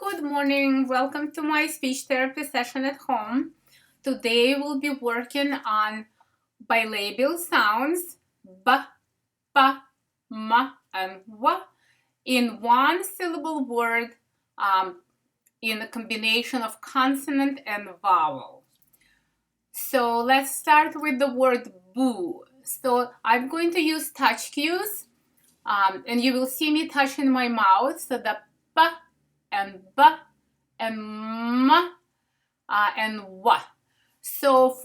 Good morning. Welcome to my speech therapy session at home. Today we'll be working on bilabial sounds b, p, m, and w in one syllable word in a combination of consonant and vowel. So let's start with the word boo. So I'm going to use touch cues and you will see me touching my mouth. So the p and b and m and w. So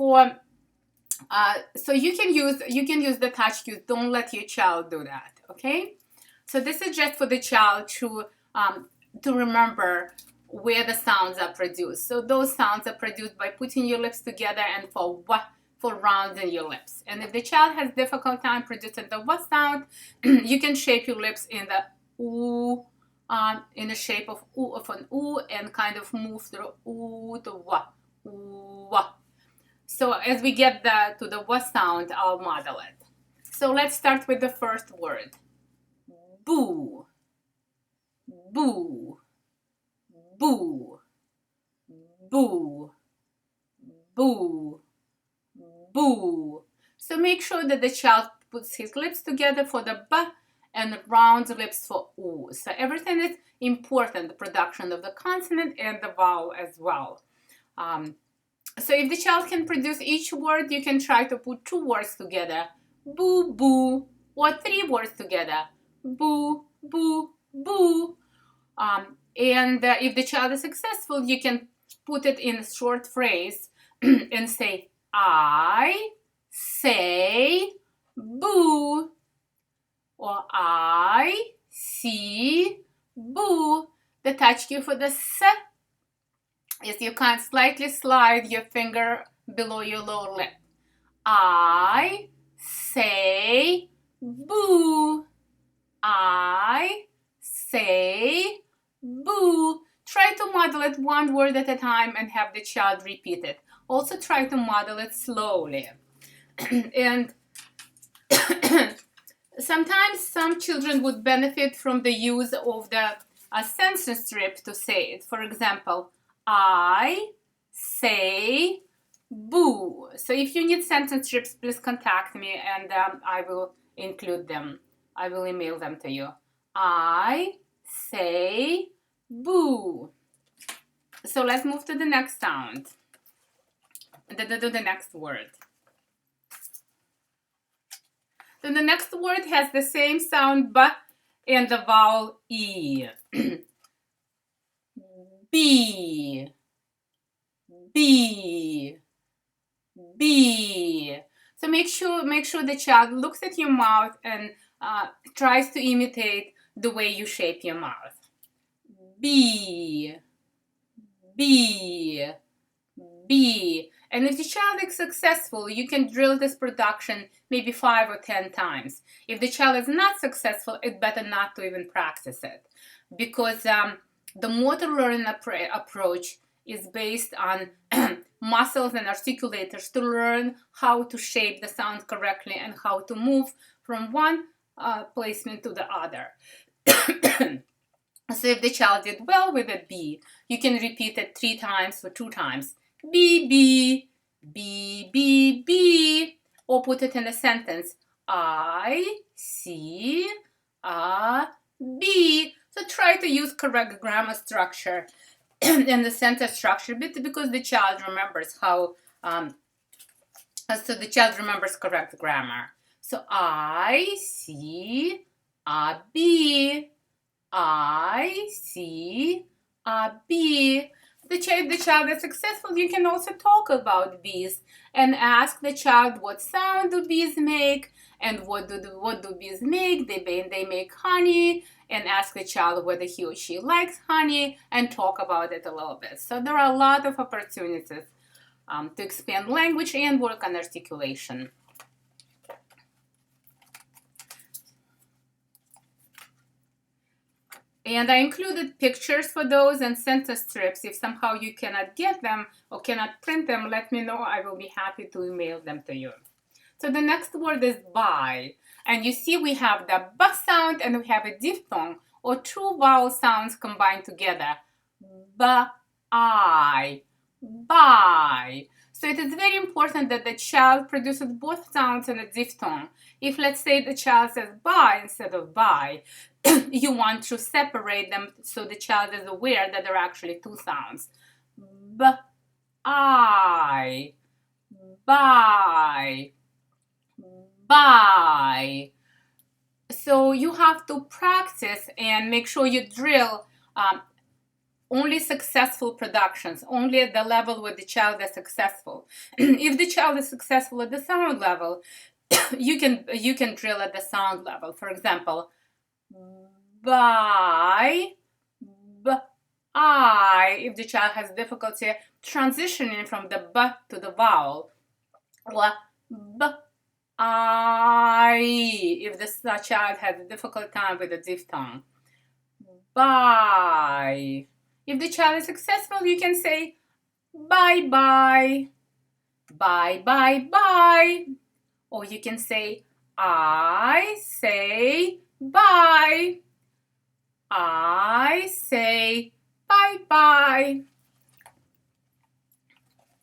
you can use the touch cues. Don't let your child do that. Okay. So this is just for the child to remember where the sounds are produced. So those sounds are produced by putting your lips together and for rounding your lips. And if the child has difficult time producing the w sound, you can shape your lips in the oo, in the shape of an oo, and kind of move through oo to wa. So as we get to the w sound, I'll model it. So let's start with the first word. Boo, boo, boo, boo, boo, boo. So make sure that the child puts his lips together for the b and rounds lips for oo. So everything is important, the production of the consonant and the vowel as well. So if the child can produce each word, you can try to put 2 words together, boo, boo, or 3 words together, boo, boo, boo. If the child is successful, you can put it in a short phrase and say, I say boo, or I see boo. The touch cue for the s is you can slightly slide your finger below your lower lip. I say boo. I say boo. Try to model it 1 word at a time and have the child repeat it. Also try to model it slowly. And sometimes some children would benefit from the use of the sentence strip to say it. For example, I say boo. So if you need sentence strips, please contact me and I will include them. I will email them to you. I say boo. So let's move to the next sound. The next word. Then the next word has the same sound b and the vowel e. B, B, B. So make sure the child looks at your mouth and tries to imitate the way you shape your mouth. B, B, B. And if the child is successful, you can drill this production maybe 5 or 10 times. If the child is not successful, it's better not to even practice it, because the motor learning approach is based on muscles and articulators to learn how to shape the sound correctly and how to move from one placement to the other. So if the child did well with a B, you can repeat it 3 times or 2 times. B, B, B, B, B. Or put it in a sentence. I see a B. So try to use correct grammar structure and the sentence structure because the child remembers how, so the child remembers correct grammar. So I see a B. I see a bee. If the child is successful, you can also talk about bees and ask the child what sound do bees make and what do bees make. They make honey, and ask the child whether he or she likes honey and talk about it a little bit. So there are a lot of opportunities to expand language and work on articulation. And I included pictures for those and sentence strips. If somehow you cannot get them or cannot print them, let me know. I will be happy to email them to you. So the next word is by. And you see we have the b sound and we have a diphthong, or 2 vowel sounds combined together. b-I, buy. So it is very important that the child produces both sounds in a diphthong. If, let's say, the child says buy instead of buy, you want to separate them so the child is aware that there are actually two sounds. B-I, buy, buy. So you have to practice and make sure you drill only successful productions, only at the level where the child is successful. If the child is successful at the sound level, you can drill at the sound level. For example, buy, I, if the child has difficulty transitioning from the b to the vowel, or I, if the child has a difficult time with the diphthong. Bye. If the child is successful, you can say bye bye, bye bye bye, or you can say I say bye, I say bye bye.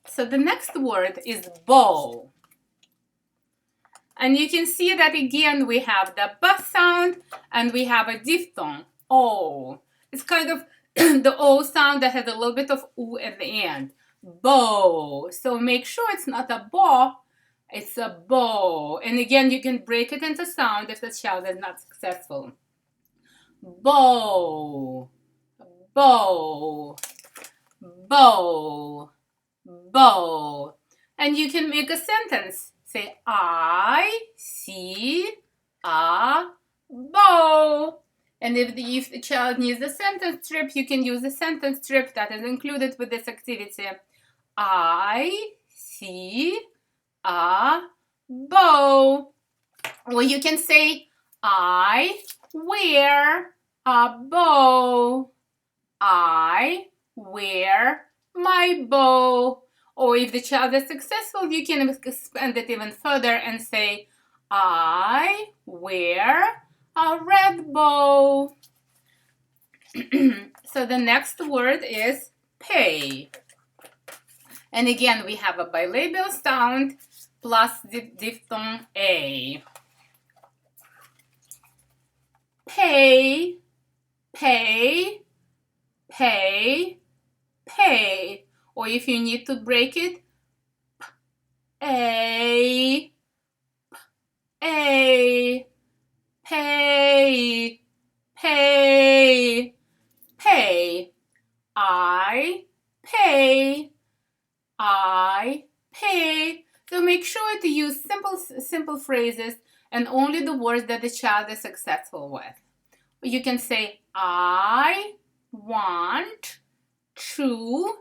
So the next word is bow. And you can see that again we have the b sound and we have a diphthong, O. It's kind of the O sound that has a little bit of U at the end. Bow. So make sure it's not a bo, it's a bow. And again, you can break it into sound if the child is not successful. Bow, bow, bow, bow. And you can make a sentence. Say, I see a bow. And if the child needs a sentence strip, you can use the sentence strip that is included with this activity. I see a bow. Or you can say, I wear a bow. I wear my bow. Or if the child is successful, you can expand it even further and say, I wear a red bow. So the next word is pay. And again, we have a bilabial sound plus the diphthong A. Pay, pay, pay, pay. Or if you need to break it, A, pay, pay, pay. I pay, I pay. So make sure to use simple phrases and only the words that the child is successful with. You can say, I want to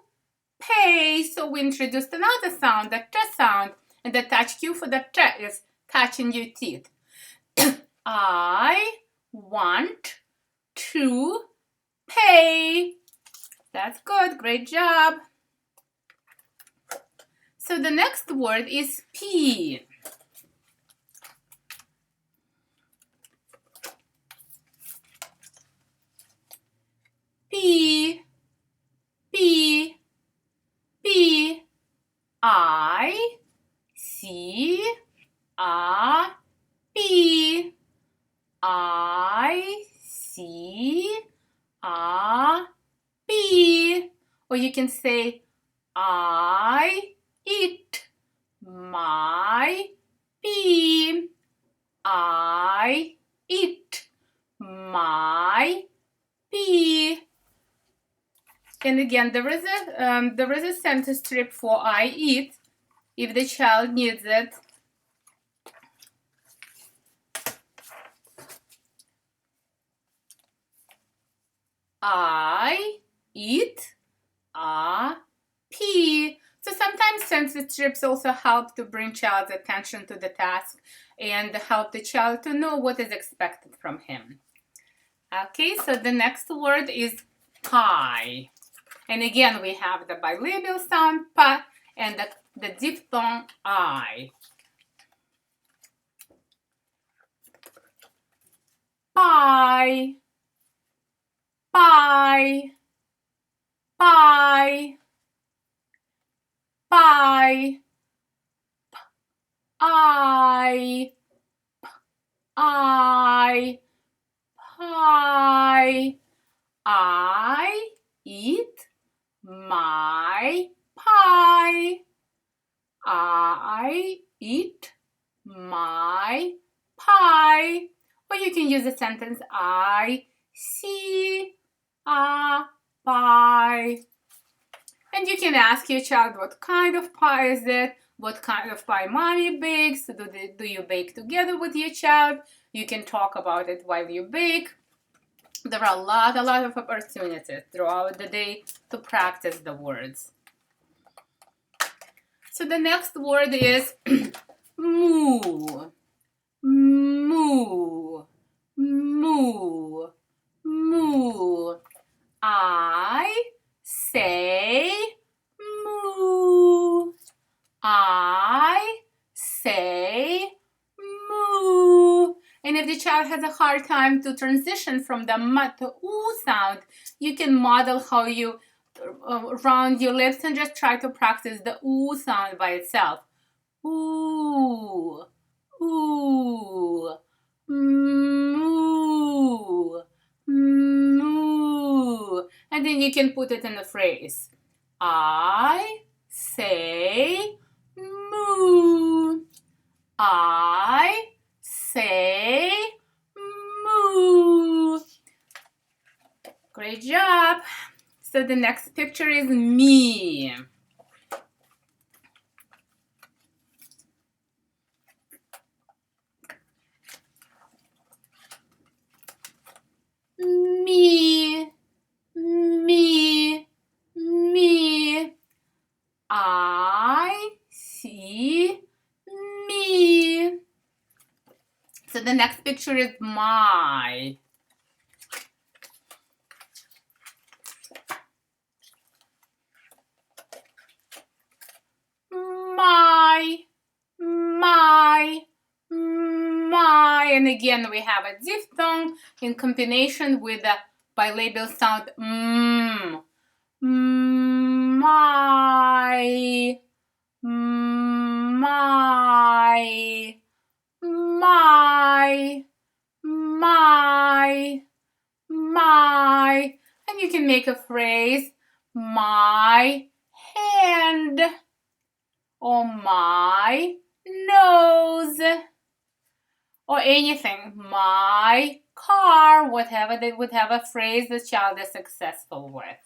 pay. So we introduced another sound, the t sound, and the touch cue for the t is touching your teeth. I want to pay. That's good. Great job. So the next word is P. P, P, P. I see a P. I see a P. Or you can say, I eat my pea. I eat my pea. And again, there is a sentence strip for I eat if the child needs it. I eat a pea. So sometimes sentence strips also help to bring child's attention to the task and help the child to know what is expected from him. Okay, so the next word is pie. And again, we have the bilabial sound pa and the diphthong I. Pie, pie, pie, I, pie. I eat my pie. I eat my pie. Or you can use the sentence I see a pie. And you can ask your child what kind of pie is it, what kind of pie mommy bakes, do you bake together with your child? You can talk about it while you bake. There are a lot of opportunities throughout the day to practice the words. So the next word is moo, moo, moo, moo. I say moo. I say moo. And if the child has a hard time to transition from the m to oo sound, you can model how you round your lips and just try to practice the oo sound by itself. Ooh, ooh, moo, moo. And then you can put it in a phrase. I say moo. I say moo. Great job. So the next picture is me. Me, me, me. I see me. So the next picture is my. My, my, my. And again, we have a diphthong in combination with the bilabial sound mm. My, my, my, my, my. And you can make a phrase, my hand, or my nose, or anything, my car, whatever they would have a phrase the child is successful with.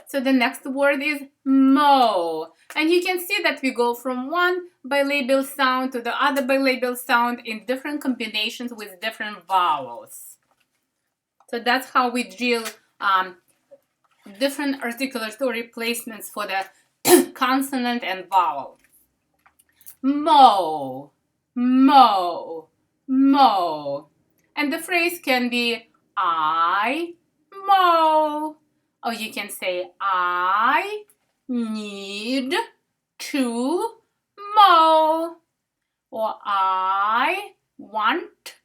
So the next word is mo. And you can see that we go from one bilabial sound to the other bilabial sound in different combinations with different vowels. So that's how we drill different articulatory placements for the consonant and vowel. Mo, mo, mo. And the phrase can be I mow. Or you can say I need to mow. Or I want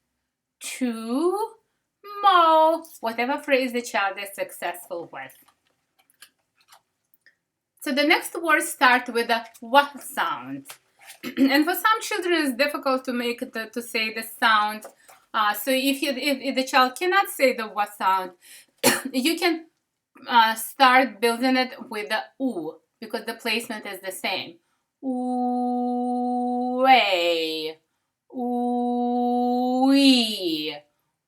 to mow. Whatever phrase the child is successful with. So the next words start with a what sound. And for some children it's difficult to make to say the sound. So if the child cannot say the what sound, you can start building it with the oo, because the placement is the same. Ooh, way, ooh, wee,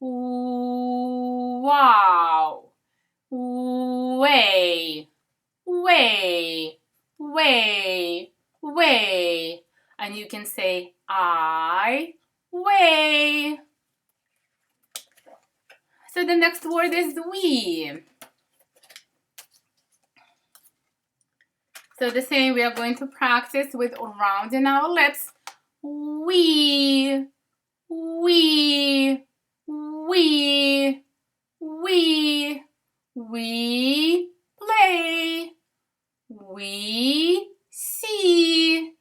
ooh, wow, ooh, way, way, way, way. And you can say I weigh. So the next word is we. So the same, we are going to practice with rounding our lips. We, we, we, we play, we see,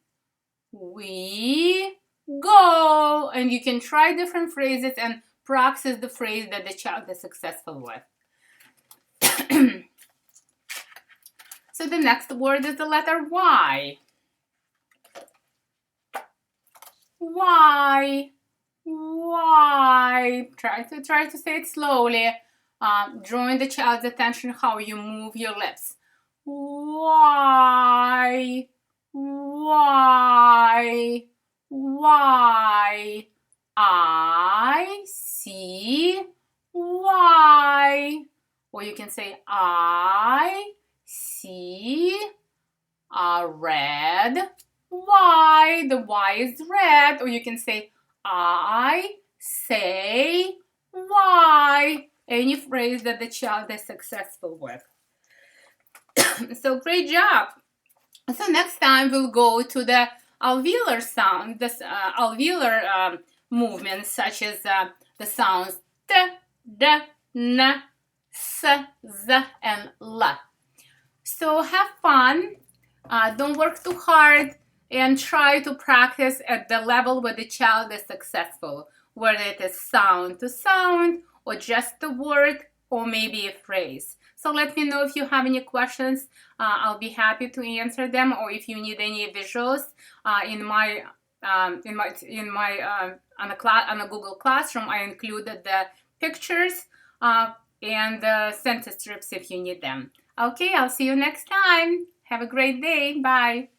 we go. And you can try different phrases and practice the phrase that the child is successful with. So the next word is the letter Y. Y. Y. Try to say it slowly, drawing the child's attention how you move your lips. Y. Y. Y. I see Y. Or you can say I see a red Y. The Y is red. Or you can say I say Y. Any phrase that the child is successful with. So great job. So next time we'll go to the alveolar sound, the alveolar movements, such as the sounds t, d, n, s, z, and l. So have fun. Don't work too hard, and try to practice at the level where the child is successful, whether it is sound to sound, or just the word, or maybe a phrase. So let me know if you have any questions. I'll be happy to answer them, or if you need any visuals on a Google Classroom, I included the pictures and the sentence strips if you need them. Okay, I'll see you next time. Have a great day. Bye.